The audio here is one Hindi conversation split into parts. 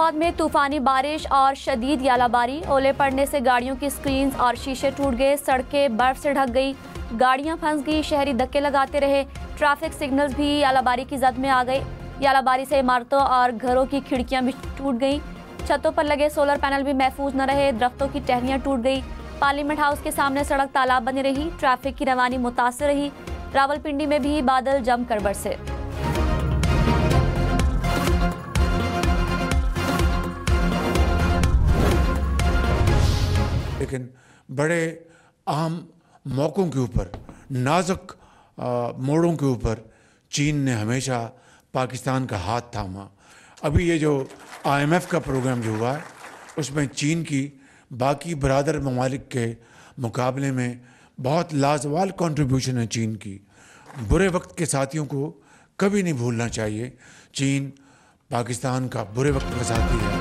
इस्लामाबाद में तूफानी बारिश और शदीद यालाबारी, ओले पड़ने से गाड़ियों की स्क्रीन्स और शीशे टूट गए, सड़कें बर्फ से ढक गई, गाड़ियां फंस गई, शहरी धक्के लगाते रहे, ट्रैफिक सिग्नल्स भी यालाबारी की जद में आ गए। यालाबारी से इमारतों और घरों की खिड़कियां भी टूट गईं, छतों पर लगे सोलर पैनल भी महफूज न रहे, दरख्तों की टहनियां टूट गई, पार्लियामेंट हाउस के सामने सड़क तालाब बनी रही, ट्रैफिक की रवानी मुतासिर रही। रावलपिंडी में भी बादल जमकर बरसे। लेकिन बड़े अहम मौक़ों के ऊपर, नाजुक मोड़ों के ऊपर चीन ने हमेशा पाकिस्तान का हाथ थामा। अभी ये जो IMF का प्रोग्राम जो हुआ है उसमें चीन की बाकी बरादर ममालिक के मुकाबले में बहुत लाजवाल कंट्रीब्यूशन है चीन की। बुरे वक्त के साथियों को कभी नहीं भूलना चाहिए। चीन पाकिस्तान का बुरे वक्त का साथी है।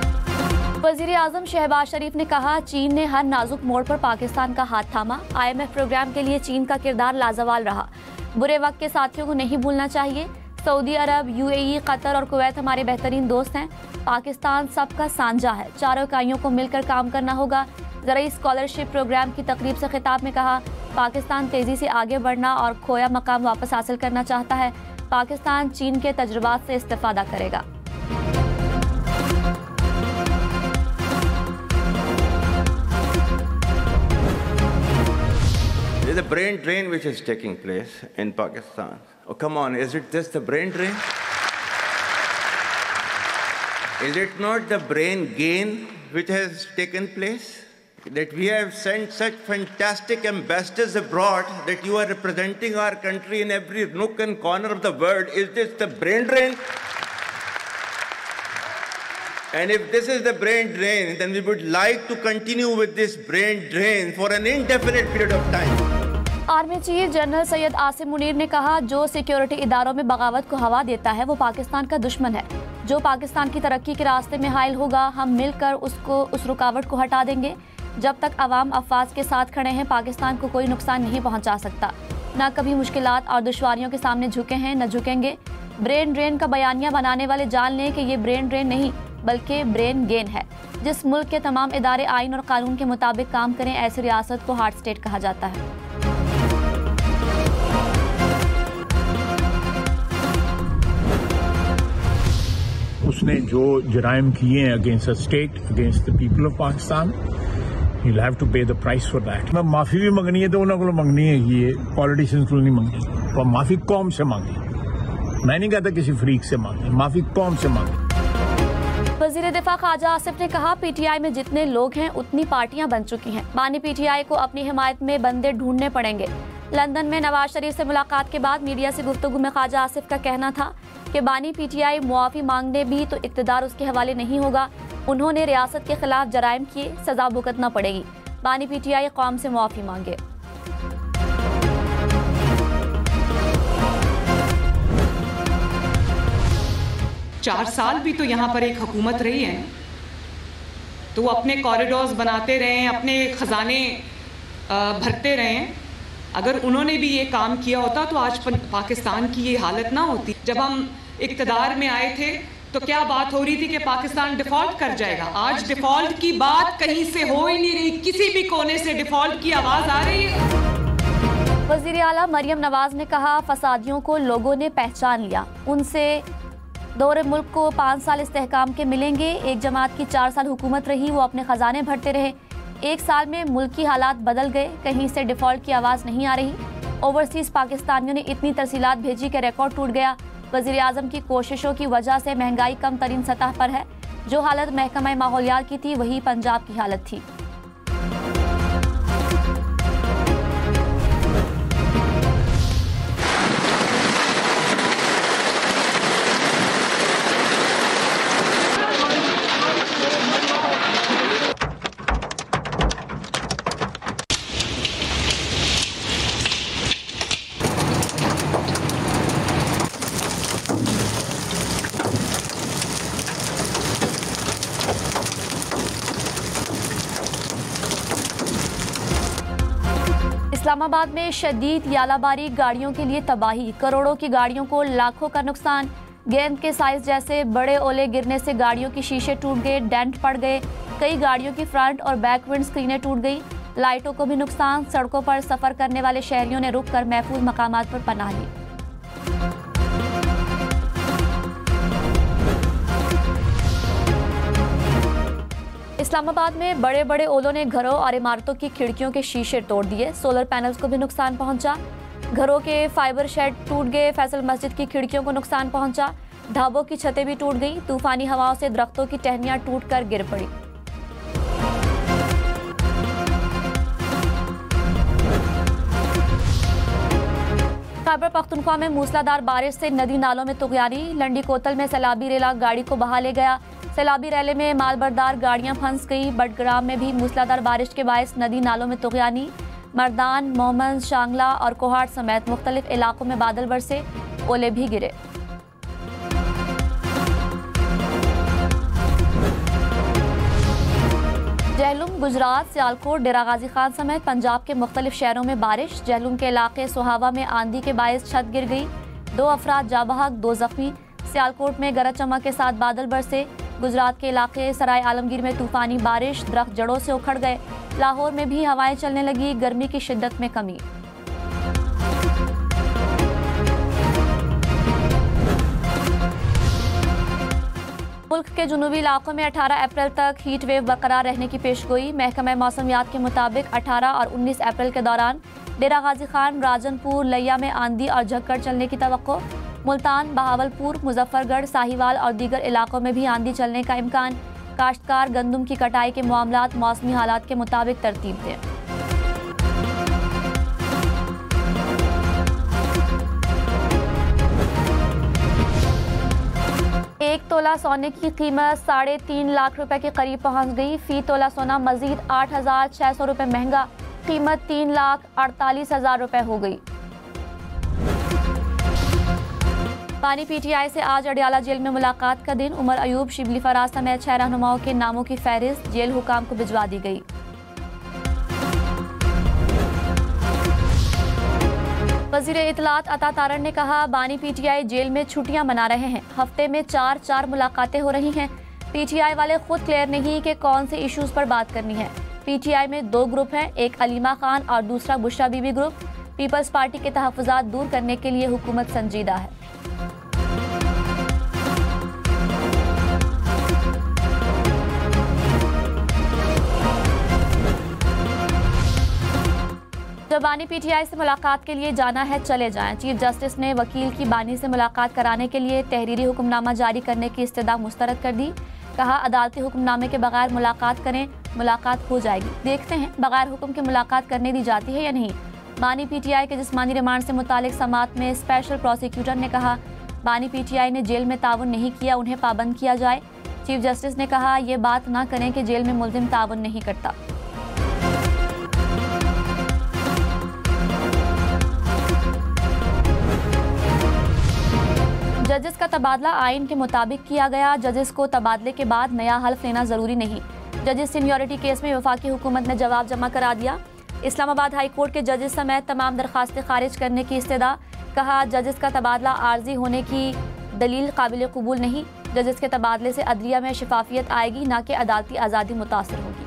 वज़ीर आज़म शहबाज शरीफ ने कहा, चीन ने हर नाजुक मोड़ पर पाकिस्तान का हाथ थामा। IMF प्रोग्राम के लिए चीन का किरदार लाजवाल रहा। बुरे वक्त के साथियों को नहीं भूलना चाहिए। सऊदी अरब, UAE, कतर और कुवैत हमारे बेहतरीन दोस्त हैं। पाकिस्तान सबका साझा है, चारों इकाइयों को मिलकर काम करना होगा। ज़राई स्कॉलरशिप प्रोग्राम की तकरीब से खिताब में कहा, पाकिस्तान तेज़ी से आगे बढ़ना और खोया मकाम वापस हासिल करना चाहता है। पाकिस्तान चीन के तजुर्बात से इस्तिफादा करेगा। There's a brain drain which is taking place in Pakistan. Oh, come on, is it just the brain drain? Is it not the brain gain which has taken place? That we have sent such fantastic ambassadors abroad that you are representing our country in every nook and corner of the world. Is this the brain drain? And if this is the brain drain, then we would like to continue with this brain drain for an indefinite period of time. Army chief general Syed Asim Munir ने कहा, जो सिक्योरिटी इदारों में बगावत को हवा देता है वो पाकिस्तान का दुश्मन है। जो पाकिस्तान की तरक्की के रास्ते में हाइल होगा, हम मिलकर उस रुकावट को हटा देंगे। जब तक अवाम अफवाज के साथ खड़े हैं, पाकिस्तान को कोई नुकसान नहीं पहुंचा सकता। न कभी मुश्किलात और दुश्वारियों के सामने झुके हैं, न झुकेंगे। ब्रेन ड्रेन का बयानिया बनाने वाले जान लें कि ये ब्रेन ड्रेन नहीं बल्कि ब्रेन गेन है। जिस मुल्क के तमाम इदारे आइन और कानून के मुताबिक काम करें, ऐसी रियासत को हार्ड स्टेट कहा जाता है। उसने जो जराइम किए हैं against the state, against the people of Pakistan, he'll have to pay the price for that। मैं माफी भी मंगनी है तो उन्होंने मंगनी है, ये पॉलिटिशियंस को नहीं मंगनी। और माफी कौम से मांगी, मैं नहीं कहता किसी फ्रीक से मांगी, माफी कौम से मांगी। वज़ीर दिफा ख्वाजा आसिफ ने कहा, PTI में जितने लोग हैं उतनी पार्टियां बन चुकी हैं। बानी PTI को अपनी हिमायत में बंदे ढूंढने पड़ेंगे। लंदन में नवाज शरीफ से मुलाकात के बाद मीडिया से गुफ्तगू में ख्वाजा आसिफ का कहना था कि बानी PTI मुआफ़ी मांगने भी तो इक़्तिदार उसके हवाले नहीं होगा। उन्होंने रियासत के खिलाफ जराइम किए, सजा भुगतना पड़ेगी। बानी PTI कौम से मुआफ़ी मांगे। चार साल भी तो यहाँ पर एक हुकूमत रही है, तो वो अपने कॉरिडोर्स बनाते रहे, अपने खजाने भरते रहे। अगर उन्होंने भी ये काम किया होता तो आज पाकिस्तान की ये हालत ना होती। जब हम इक़्तिदार में आए थे तो क्या बात हो रही थी कि पाकिस्तान डिफॉल्ट कर जाएगा। आज डिफॉल्ट की बात कहीं से हो ही नहीं रही, किसी भी कोने से डिफॉल्ट की आवाज़ आ रही है। वज़ीर आला मरियम नवाज ने कहा, फसादियों को लोगों ने पहचान लिया, उनसे दौरे मुल्क को 5 साल इस्तेहकाम के मिलेंगे। एक जमात की 4 साल हुकूमत रही, वो अपने खजाने भरते रहे। 1 साल में मुल्क की हालात बदल गए, कहीं से डिफ़ॉल्ट की आवाज़ नहीं आ रही। ओवरसीज़ पाकिस्तानियों ने इतनी तरसीलात भेजी कि रिकॉर्ड टूट गया। वज़ीर आज़म की कोशिशों की वजह से महंगाई कम तरीन सतह पर है। जो हालत महकमा माहौलियात की थी वही पंजाब की हालत थी। इस्लामाबाद में शदीद यालाबारी, गाड़ियों के लिए तबाही, करोड़ों की गाड़ियों को लाखों का नुकसान। गेंद के साइज जैसे बड़े ओले गिरने से गाड़ियों की शीशे टूट गए, डेंट पड़ गए, कई गाड़ियों की फ्रंट और बैक विंड स्क्रीनें टूट गई, लाइटों को भी नुकसान। सड़कों पर सफर करने वाले शहरियों ने रुककर महफूज मकामात पर पनाह ली। इस्लामाबाद में बड़े बड़े ओलों ने घरों और इमारतों की खिड़कियों के शीशे तोड़ दिए। सोलर पैनल्स को भी नुकसान पहुंचा। घरों के फाइबर शेड टूट गए। फैसल मस्जिद की खिड़कियों को नुकसान पहुंचा। ढाबों की छतें भी टूट गईं। तूफानी हवाओं से दरख्तों की टहनियां टूटकर गिर पड़ी। खैबर पख्तूनख्वा में मूसलाधार बारिश से नदी नालों में तुगयानी। लंडी कोतल में सैलाबी रेला गाड़ी को बहा ले गया। सैलाबी रैले में मालबरदार गाड़ियां फंस गई। बडग्राम में भी मूसलाधार बारिश के बायस नदी नालों में तुगयानी। मर्दान, मोहम्मद, शांगला और कोहाट समेत मुख्तलिफ इलाकों में बादल बरसे, ओले भी गिरे। जहलुम, गुजरात, सियालकोट, डेरा गाजी खान समेत पंजाब के मुख्तलिफ शहरों में बारिश। जहलुम के इलाके सोहावा में आंधी के बायस छत गिर गई। 2 अफराद जाँ बहक, 2 जख्मी। सियालकोट में गरज चमक के साथ बादल बरसे। गुजरात के इलाके सराय आलमगीर में तूफानी बारिश, दरख्त जड़ों से उखड़ गए। लाहौर में भी हवाएं चलने लगी। गर्मी की शिद्दत में कमी। मुल्क के जुनूबी इलाकों में 18 अप्रैल तक हीट वेव बरकरार रहने की पेशगोई। महकमा मौसमियात के मुताबिक 18 और 19 अप्रैल के दौरान डेरा गाजी खान, राजनपुर, लिया में आंधी और झक्कड़ चलने की तवक्को। मुल्तान, बहावलपुर, मुजफ्फरगढ़, साहिवाल और दीगर इलाकों में भी आंधी चलने का इम्कान। काश्तकार गंदम की कटाई के मामलात मौसमी हालात के मुताबिक तरतीब दें। एक तोला सोने की कीमत 3.5 लाख रुपए के करीब पहुंच गई। फी तोला सोना मजीद 8,600 रुपए महंगा, कीमत 3,48,000 रुपए हो गई। बानी पीटीआई से आज अडियाला जेल में मुलाकात का दिन। उमर अयूब, शिबली फराज समेत 6 रहनुमाओं के नामों की फहरिस्त जेल हुकाम को भिजवा दी गई। वजीर इत्तलात अता तारन ने कहा, बानी पीटीआई जेल में छुट्टियां मना रहे हैं। हफ्ते में 4 मुलाकातें हो रही हैं। पीटीआई वाले खुद क्लियर नहीं कि कौन से इश्यूज पर बात करनी है। पीटीआई में 2 ग्रुप हैं, एक अलीमा खान और दूसरा Bushra Bibi group. Peoples party के तहफ़्फ़ुज़ात दूर करने के लिए हुकूमत संजीदा है। जब बानी पीटीआई से मुलाकात के लिए जाना है चले जाएं। चीफ जस्टिस ने वकील की बानी से मुलाकात कराने के लिए तहरीरी हुक्मनामा जारी करने की इस्तदा मुस्तरद कर दी। कहा, अदालती हुक्मनामे के बगैर मुलाकात करें, मुलाकात हो जाएगी। देखते हैं बगैर हुक्म के मुलाकात करने दी जाती है या नहीं। बानी पीटीआई के जिस्मानी रिमांड से मुतालिक समात में स्पेशल प्रोसिक्यूटर ने कहा, बानी पीटीआई ने जेल में ताउन नहीं किया, उन्हें पाबंद किया जाए। चीफ जस्टिस ने कहा, ये बात ना करें कि जेल में मुल्जिम ताउन नहीं करता। जजेस का तबादला आइन के मुताबिक किया गया। जजेस को तबादले के बाद नया हल्फ लेना जरूरी नहीं। जजेस सीनियरिटी केस में वफाकी हुकूमत ने जवाब जमा करा दिया। इस्लामाबाद हाई कोर्ट के जजेस समेत तमाम दरखास्तें खारिज करने की इस्तदा। कहा, जजेस का तबादला आर्जी होने की दलील काबिल कबूल नहीं। जजेस के तबादले से अदलिया में शफाफियत आएगी, ना कि अदालती आज़ादी मुतासर होगी।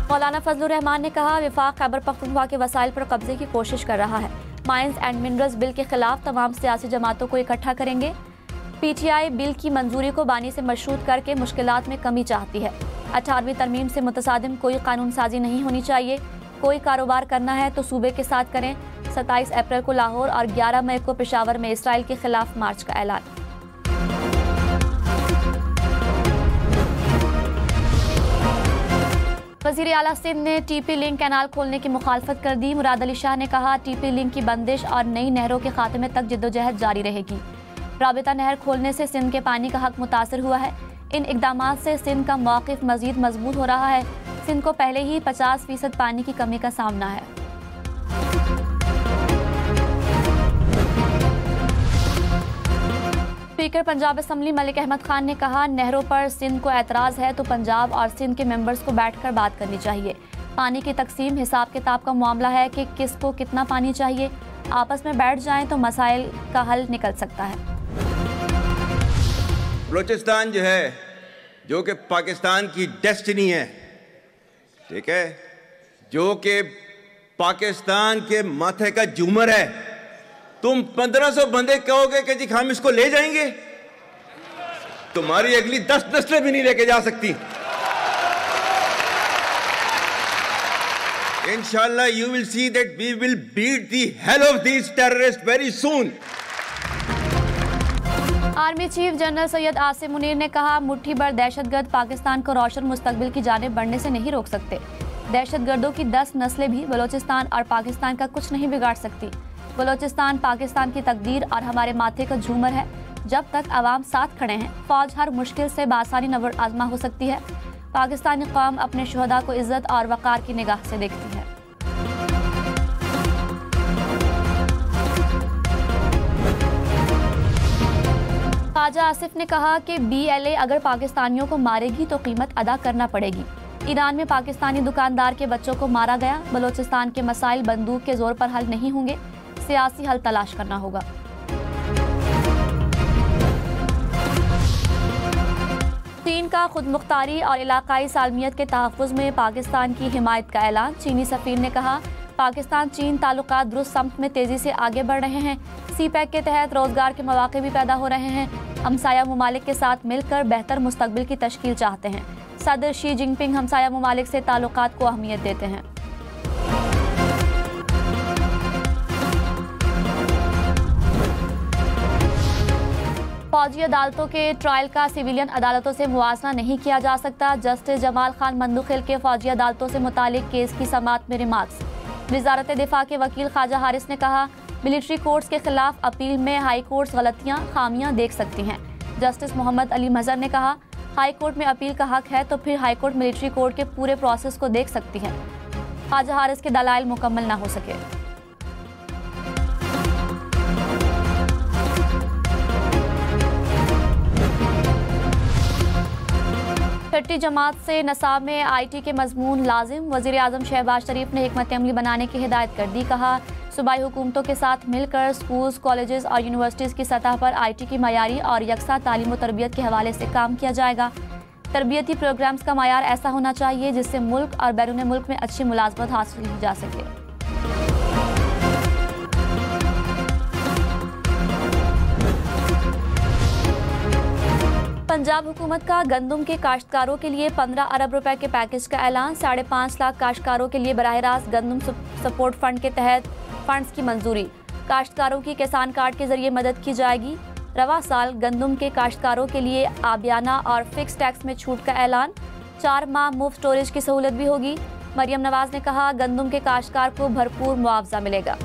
मौलाना फजलुर रहमान ने कहा, वफाक खैबर पख्तूनख्वा के वसाइल पर कब्जे की कोशिश कर रहा है। माइंस एंड मिनरल्स बिल के खिलाफ तमाम सियासी जमातों को इकट्ठा करेंगे। पीटीआई बिल की मंजूरी को बानी से मशरूत करके मुश्किलात में कमी चाहती है। 18वीं तरमीम से मुतसादिम कोई कानून साजी नहीं होनी चाहिए। कोई कारोबार करना है तो सूबे के साथ करें। 27 अप्रैल को लाहौर और 11 मई को पेशावर में इसराइल के खिलाफ मार्च का ऐलान। वज़ीर आला सिंध ने टीपी लिंक कैनाल खोलने की मुखालफत कर दी। मुराद अली शाह ने कहा, टीपी लिंक की बंदिश और नई नहरों के खात्मे तक जिद्दोजहद जारी रहेगी। राबिता नहर खोलने से सिंध के पानी का हक मुतासर हुआ है। इन इकदामात से सिंध का मौक़िफ़ मज़ीद मजबूत हो रहा है। सिंध को पहले ही 50% पानी की कमी का सामना है। स्पीकर पंजाब असम्बली मलिक अहमद खान ने कहा, नहरों पर सिंध को एतराज़ है तो पंजाब और सिंध के मेंबर्स को बैठकर बात करनी चाहिए। पानी की तकसीम हिसाब किताब का मामला है कि किसको कितना पानी चाहिए। आपस में बैठ जाएं तो मसाइल का हल निकल सकता है। बलूचिस्तान जो है, जो कि पाकिस्तान की डेस्टिनी है, ठीक है, जो कि पाकिस्तान के माथे का झूमर है, तुम 1500 बंदे कहोगे कि जी हम इसको ले जाएंगे, तुम्हारी अगली 10 नस्लें भी नहीं लेके जा सकती। Inshallah, you will see that we will beat the hell of these terrorists very soon. Army chief general Syed Asim Munir ने कहा, मुट्ठी भर दहशतगर्द पाकिस्तान को रोशन मुस्तकबिल की जानिब बढ़ने से नहीं रोक सकते। दहशतगर्दों की 10 नस्लें भी बलूचिस्तान और पाकिस्तान का कुछ नहीं बिगाड़ सकती। बलूचिस्तान पाकिस्तान की तकदीर और हमारे माथे का झूमर है। जब तक अवाम साथ खड़े हैं, फौज हर मुश्किल से बासानी नवर आजमा हो सकती है। पाकिस्तानी कौम अपने शुहदा को इज्जत और वक़ार की निगाह से देखती है। ख्वाजा आसिफ ने कहा कि BLA अगर पाकिस्तानियों को मारेगी तो कीमत अदा करना पड़ेगी। ईरान में पाकिस्तानी दुकानदार के बच्चों को मारा गया। बलूचिस्तान के मसाइल बंदूक के जोर पर हल नहीं होंगे, सियासी हल तलाश करना होगा। चीन का खुद मुख्तारी और इलाकाई सालमियत के तहफ़्फ़ुज़ में पाकिस्तान की हिमायत का ऐलान। चीनी सफ़ीर ने कहा, पाकिस्तान चीन ताल्लुकात दुरुस्त समत में तेज़ी से आगे बढ़ रहे हैं। CPEC के तहत रोज़गार के मौक़े भी पैदा हो रहे हैं। हमसाया ममालिक के साथ मिलकर बेहतर मुस्तकबिल की तश्कील चाहते हैं। सदर शी जिनपिंग हमसाया ममालिक से ताल्लुकात को अहमियत देते हैं। फौजी अदालतों के ट्रायल का सिविलियन अदालतों से मुवाजना नहीं किया जा सकता। जस्टिस जमाल खान मंदुखिल के फौजी अदालतों से मुतालिक केस की समाअत में रिमार्क्स। वजारत दिफा के वकील ख्वाजा हारिस ने कहा, मिलिट्री कोर्ट्स के खिलाफ अपील में हाई कोर्ट्स गलतियां खामियां देख सकती हैं। जस्टिस मोहम्मद अली मजहर ने कहा, हाई कोर्ट में अपील का हक है तो फिर हाई कोर्ट मिलिट्री कोर्ट के पूरे प्रोसेस को देख सकती है। ख्वाजा हारिस के दलाइल मुकम्मल न हो सके। छठी जमात से नसाब में IT के मजमून लाजिम। वज़ीर आज़म शहबाज शरीफ ने हिकमत अमली बनाने की हिदायत कर दी। कहा, सूबाई हुकूमतों के साथ मिलकर स्कूल्स, कॉलेजेस और यूनिवर्सिटीज़ की सतह पर IT की मयारी और यकसा तालीम व तरबियत के हवाले से काम किया जाएगा। तरबियती प्रोग्राम्स का मयार ऐसा होना चाहिए जिससे मुल्क और बैरून मुल्क में अच्छी मुलाजमत हासिल की जा सके। पंजाब हुकूमत का गंदम के काश्तकारों के लिए 15 अरब रुपए के पैकेज का ऐलान। 5.5 लाख काश्तकारों के लिए बराह रास्त गंदम सपोर्ट फंड के तहत फंड्स की मंजूरी। काश्तकारों की किसान कार्ड के जरिए मदद की जाएगी। रवा साल गंदम के काश्तकारों के लिए आबियाना और फिक्स टैक्स में छूट का ऐलान। 4 माह मुफ्त स्टोरेज की सहूलत भी होगी। मरियम नवाज ने कहा, गंदम के काश्तकार को भरपूर मुआवजा मिलेगा।